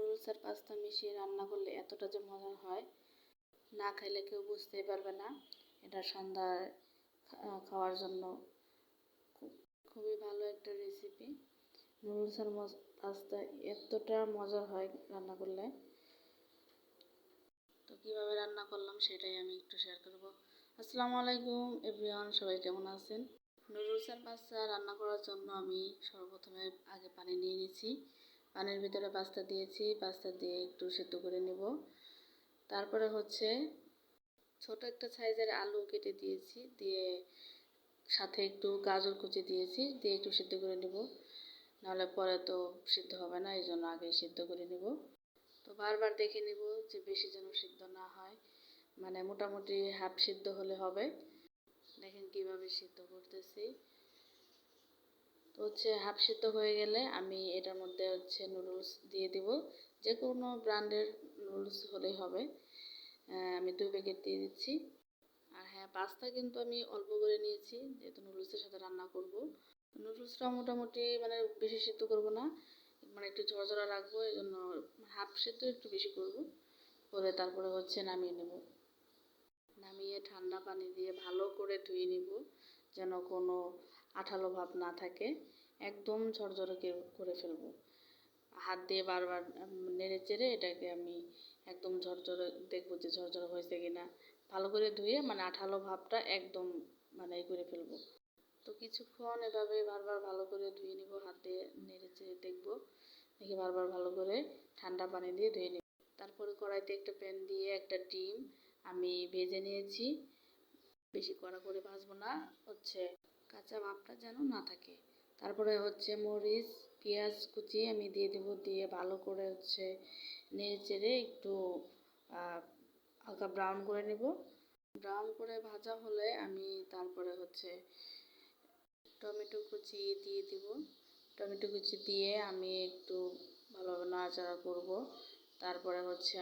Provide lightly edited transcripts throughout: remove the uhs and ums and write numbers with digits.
Noodles আর pasta মিশিয়ে রান্না করলে এতটা যে মজার হয়, না খাইলে কেউ বুঝতেই পারবে না। এটা সন্ধ্যায় খাওয়ার জন্য খুবই ভালো একটা রেসিপি। নুডলস আর পাস্তা এতটা মজার হয় রান্না করলে। তো কীভাবে রান্না করলাম সেটাই আমি একটু শেয়ার করব। আসসালামু আলাইকুম এভরিওয়ান, সবাই কেমন আছেন? নুডলস আর পাস্তা রান্না করার জন্য আমি সর্বপ্রথমে আগে পানি নিয়ে নিয়েছি। পানির ভিতরে পাস্তা দিয়েছি, পাস্তা দিয়ে একটু সেদ্ধ করে নেব। তারপরে ছোট একটা সাইজের আলু কেটে দিয়েছি, দিয়ে সাথে একটু গাজর কুচি দিয়েছি, দিয়ে একটু সেদ্ধ করে নেব। নাহলে পরে তো সিদ্ধ হবে না, এই জন্য আগেই সিদ্ধ করে নেব। তো বারবার দেখে নেব যে বেশি যেন সিদ্ধ না হয়, মানে মোটামুটি হাফ সিদ্ধ হলে হবে। দেখেন কিভাবে সিদ্ধ করতেছি। তো হাফ সিদ্ধ হয়ে গেলে আমি এটার মধ্যে নুডলস দিয়ে দিব। যে কোনো ব্র্যান্ডের নুডলস হলেই হবে। আমি 2 প্যাকেট দিয়ে দিচ্ছি। আর হ্যাঁ, পাস্তা কিন্তু আমি অল্প করে নিয়েছি, যেহেতু নুডলসের সাথে রান্না করব। নুডলসটা মোটামুটি মানে বেশি সিদ্ধ করব না, মানে একটু ঝরঝরা রাখবো, এই জন্য হাফ সিদ্ধ একটু বেশি করব। করে তারপরে নামিয়ে নেব। নামিয়ে ঠান্ডা পানি দিয়ে ভালো করে ধুয়ে নিব, যেন কোনো আঠালো ভাব না থাকে। একদম ঝরঝরে করে ফেলব। হাত দিয়ে বারবার নেড়ে চেড়ে এটাকে আমি একদম ঝরঝরে দেখব যে ঝরঝরে হয়েছে কিনা। ভালো করে ধুয়ে মানে আঠালো ভাবটা একদম মানে করে ফেলবো। তো কিছুক্ষণ এভাবে বারবার ভালো করে ধুয়ে নিব, হাত দিয়ে নেড়ে চেড়ে দেখবো। দেখে বারবার ভালো করে ঠান্ডা পানি দিয়ে ধুয়ে নিব। তারপরে কড়াইতে একটা প্যান দিয়ে একটা ডিম আমি ভেজে নিয়েছি। বেশি কড়া করে ভাজবো না, কাঁচা ভাবটা যেন না থাকে। তারপরে মরিচ পেঁয়াজ কুচি আমি দিয়ে দেবো, দিয়ে ভালো করে নেড়ে চেড়ে একটু হালকা ব্রাউন করে নেব। ব্রাউন করে ভাজা হলে আমি তারপরে টমেটো কুচি দিয়ে দিব। টমেটো কুচি দিয়ে আমি একটু ভালোভাবে নাড়াচাড়া করব। তারপরে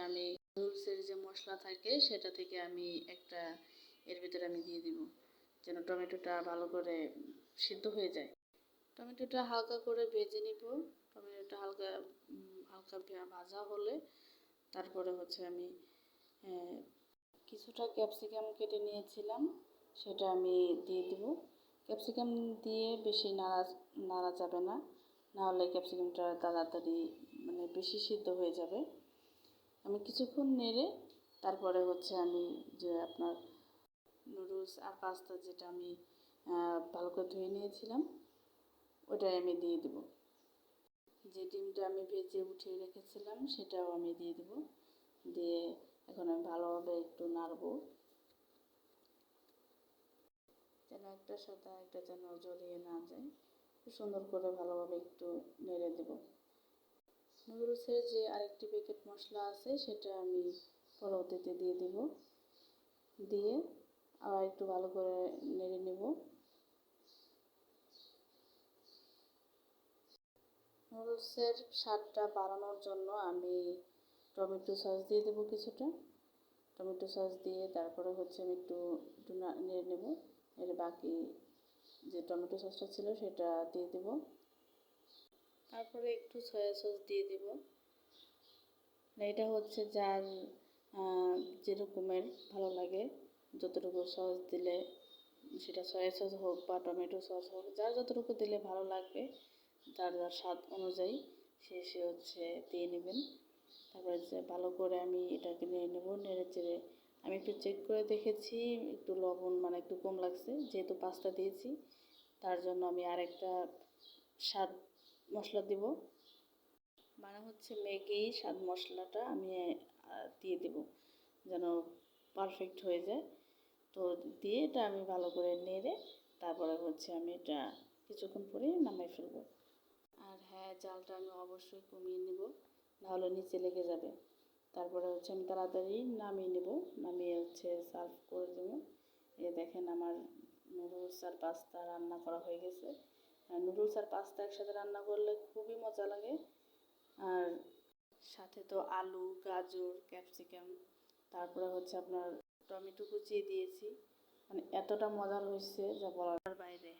আমি নুডলসের যে মশলা থাকে সেটা থেকে আমি একটা এর ভিতরে আমি দিয়ে দিব, যেন টমেটোটা ভালো করে সিদ্ধ হয়ে যায়। টমেটোটা হালকা করে ভেজে নিব। টমেটোটা হালকা হালকা ভাজা হলে তারপরে আমি কিছুটা ক্যাপসিকাম কেটে নিয়েছিলাম, সেটা আমি দিয়ে দিব। ক্যাপসিকাম দিয়ে বেশি নাড়া যাবে না, নাহলে ক্যাপসিকামটা তাড়াতাড়ি মানে বেশি সিদ্ধ হয়ে যাবে। আমি কিছুক্ষণ নেড়ে তারপরে আমি যে আপনার নুডলস আর পাস্তা যেটা আমি ভালো করে ধুয়ে নিয়েছিলাম ওটাই আমি দিয়ে দেব। যে ডিমটা আমি ভেজে উঠিয়ে রেখেছিলাম সেটাও আমি দিয়ে দেব। দিয়ে এখন আমি ভালোভাবে একটু নাড়বো, যেন একটার সাথে একটা যেন জড়িয়ে না যায়। খুব সুন্দর করে ভালোভাবে একটু নেড়ে দেব। নুডলসের যে আরেকটি প্যাকেট মশলা আছে সেটা আমি পরবর্তীতে দিয়ে দেব। দিয়ে আবার একটু ভালো করে নেড়ে নেব। নুডলসের স্বাদটা বাড়ানোর জন্য আমি টমেটো সস দিয়ে দেবো কিছুটা। টমেটো সস দিয়ে তারপরে আমি একটু নেড়ে নেব। এর বাকি যে টমেটো সসটা ছিল সেটা দিয়ে দেব। তারপরে একটু সয়া সস দিয়ে দেব। এটা যার যেরকমের ভালো লাগে, যতটুকু সস দিলে, সেটা সয়া সস হোক বা টমেটো সস হোক, যার যতটুকু দিলে ভালো লাগবে, যার যার স্বাদ অনুযায়ী সে দিয়ে নেবেন। তারপরে ভালো করে আমি এটাকে নেড়ে নেব। নেড়ে চেড়ে আমি একটু চেক করে দেখেছি, একটু লবণ মানে একটু কম লাগছে, যেহেতু পাস্তা দিয়েছি তার জন্য আমি আরেকটা স্বাদ মশলা দেব, মানে ম্যাগি স্বাদ মশলাটা আমি দিয়ে দেব, যেন পারফেক্ট হয়ে যায়। তো দিয়ে এটা আমি ভালো করে নেড়ে তারপরে আমি এটা কিছুক্ষণ পরে নামিয়ে ফেলবো। আর হ্যাঁ, জালটা আমি অবশ্যই কমিয়ে নেব, নাহলে নিচে লেগে যাবে। তারপরে আমি তাড়াতাড়ি নামিয়ে নেব, নামিয়ে সার্ভ করে দেবো। দেখেন আমার নুডলস আর পাস্তা রান্না করা হয়ে গেছে। নুডলস আর পাস্তা একসাথে রান্না করলে খুবই মজা লাগে। আর সাথে তো আলু, গাজর, ক্যাপসিকাম, তারপরে আপনার টমেটো কুচি দিয়েছি, মানে এতটা মজার হয়েছে যা বলার বাইরে।